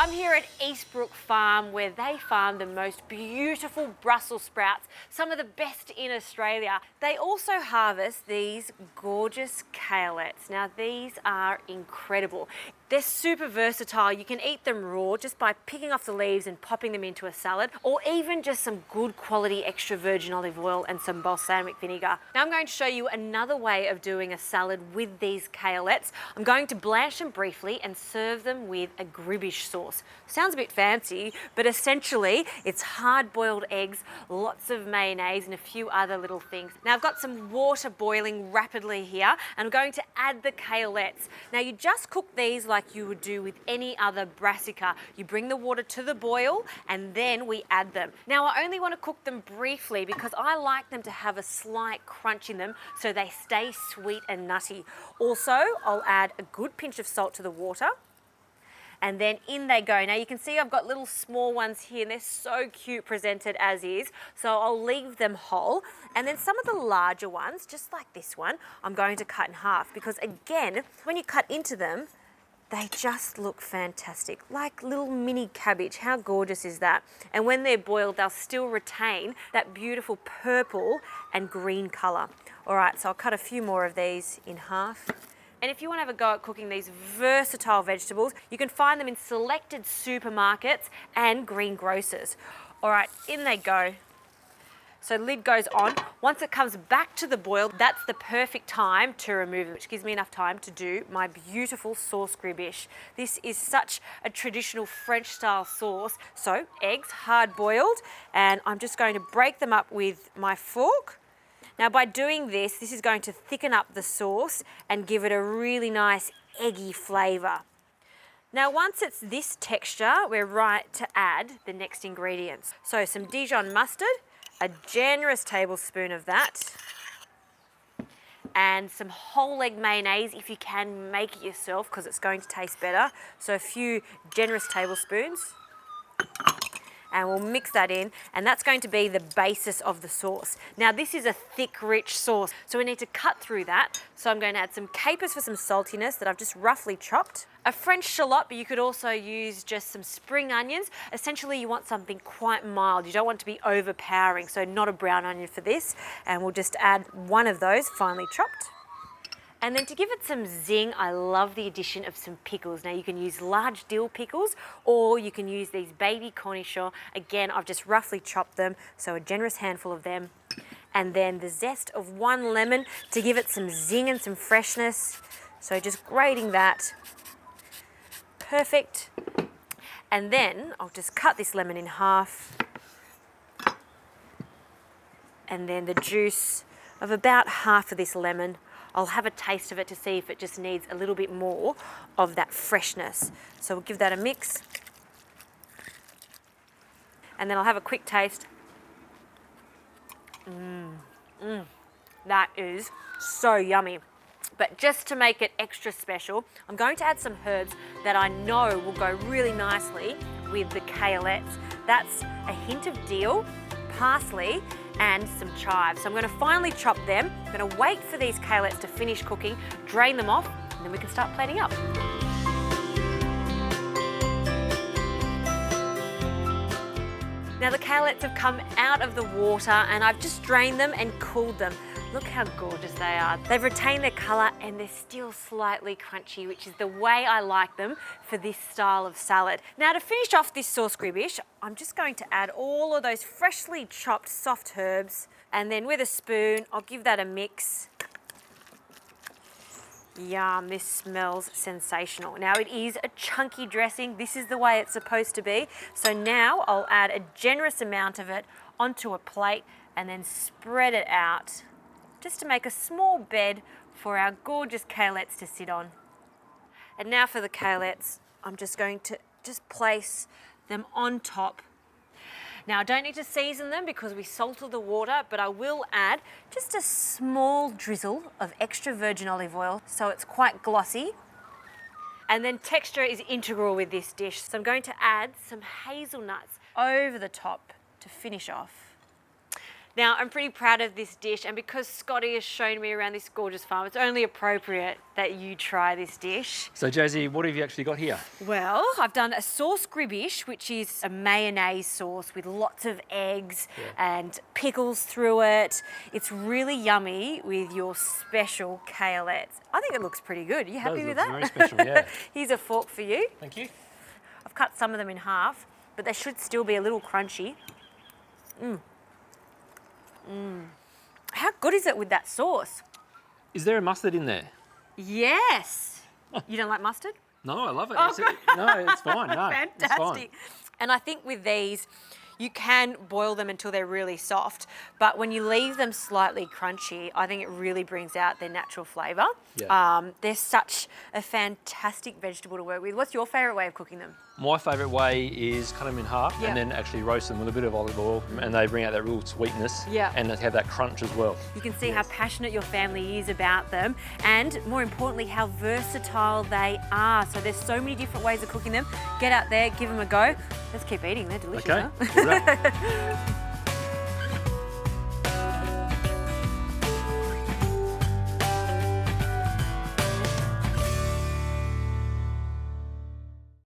I'm here at Eastbrook Farm where they farm the most beautiful Brussels sprouts, some of the best in Australia. They also harvest these gorgeous Kalettes. Now these are incredible. They're super versatile. You can eat them raw just by picking off the leaves and popping them into a salad, or even just some good quality extra virgin olive oil and some balsamic vinegar. Now I'm going to show you another way of doing a salad with these Kalettes. I'm going to blanch them briefly and serve them with a Gribiche sauce. Sounds a bit fancy, but essentially it's hard-boiled eggs, lots of mayonnaise and a few other little things. Now I've got some water boiling rapidly here and I'm going to add the Kalettes. Now you just cook these like you would do with any other brassica. You bring the water to the boil and then we add them. Now I only want to cook them briefly because I like them to have a slight crunch in them so they stay sweet and nutty. Also, I'll add a good pinch of salt to the water. And then in they go. Now you can see I've got little small ones here and they're so cute presented as is. So I'll leave them whole. And then some of the larger ones, just like this one, I'm going to cut in half because again, when you cut into them, they just look fantastic, like little mini cabbage. How gorgeous is that? And when they're boiled, they'll still retain that beautiful purple and green colour. All right, so I'll cut a few more of these in half. And if you want to have a go at cooking these versatile vegetables, you can find them in selected supermarkets and greengrocers. All right, in they go. So lid goes on. Once it comes back to the boil, that's the perfect time to remove it, which gives me enough time to do my beautiful sauce Gribiche. This is such a traditional French style sauce. So eggs, hard boiled, and I'm just going to break them up with my fork. Now by doing this, this is going to thicken up the sauce and give it a really nice eggy flavour. Now once it's this texture, we're right to add the next ingredients. So some Dijon mustard, a generous tablespoon of that, and some whole egg mayonnaise if you can make it yourself because it's going to taste better. So a few generous tablespoons. And we'll mix that in, and that's going to be the basis of the sauce. Now this is a thick, rich sauce, so we need to cut through that. So I'm going to add some capers for some saltiness that I've just roughly chopped. A French shallot, but you could also use just some spring onions. Essentially you want something quite mild. You don't want it to be overpowering, so not a brown onion for this. And we'll just add one of those finely chopped. And then to give it some zing, I love the addition of some pickles. Now you can use large dill pickles or you can use these baby cornichons. Again, I've just roughly chopped them, so a generous handful of them. And then the zest of one lemon to give it some zing and some freshness. So just grating that. Perfect. And then I'll just cut this lemon in half. And then the juice of about half of this lemon. I'll have a taste of it to see if it just needs a little bit more of that freshness. So we'll give that a mix. And then I'll have a quick taste. That is so yummy. But just to make it extra special, I'm going to add some herbs that I know will go really nicely with the Kalettes. That's a hint of dill, parsley, and some chives. So I'm going to finely chop them. I'm going to wait for these Kalettes to finish cooking, drain them off, and then we can start plating up. Now the Kalettes have come out of the water and I've just drained them and cooled them. Look how gorgeous they are. They've retained their colour and they're still slightly crunchy, which is the way I like them for this style of salad. Now to finish off this sauce Gribiche, I'm just going to add all of those freshly chopped soft herbs, and then with a spoon, I'll give that a mix. Yum, this smells sensational. Now it is a chunky dressing. This is the way it's supposed to be. So now I'll add a generous amount of it onto a plate and then spread it out just to make a small bed for our gorgeous Kalettes to sit on. And now for the Kalettes, I'm just going to place them on top. Now I don't need to season them because we salted the water, but I will add just a small drizzle of extra virgin olive oil so it's quite glossy. And then texture is integral with this dish. So I'm going to add some hazelnuts over the top to finish off. Now, I'm pretty proud of this dish, and because Scotty has shown me around this gorgeous farm, it's only appropriate that you try this dish. So, Josie, what have you actually got here? Well, I've done a sauce Gribiche, which is a mayonnaise sauce with lots of eggs and pickles through it. It's really yummy with your special Kalettes. I think it looks pretty good. Are you happy with that? Very special, yeah. Here's a fork for you. Thank you. I've cut some of them in half, but they should still be a little crunchy. How good is it with that sauce? Is there a mustard in there? Yes. You don't like mustard? No, I love it. Oh, No, it's fine. No, fantastic. It's fine. And I think with these, you can boil them until they're really soft, but when you leave them slightly crunchy, I think it really brings out their natural flavour. Yeah. They're such a fantastic vegetable to work with. What's your favourite way of cooking them? My favourite way is cut them in half and then actually roast them with a bit of olive oil, and they bring out that real sweetness and they have that crunch as well. You can see how passionate your family is about them, and more importantly, how versatile they are. So there's so many different ways of cooking them. Get out there, give them a go. Let's keep eating, they're delicious. Okay, huh?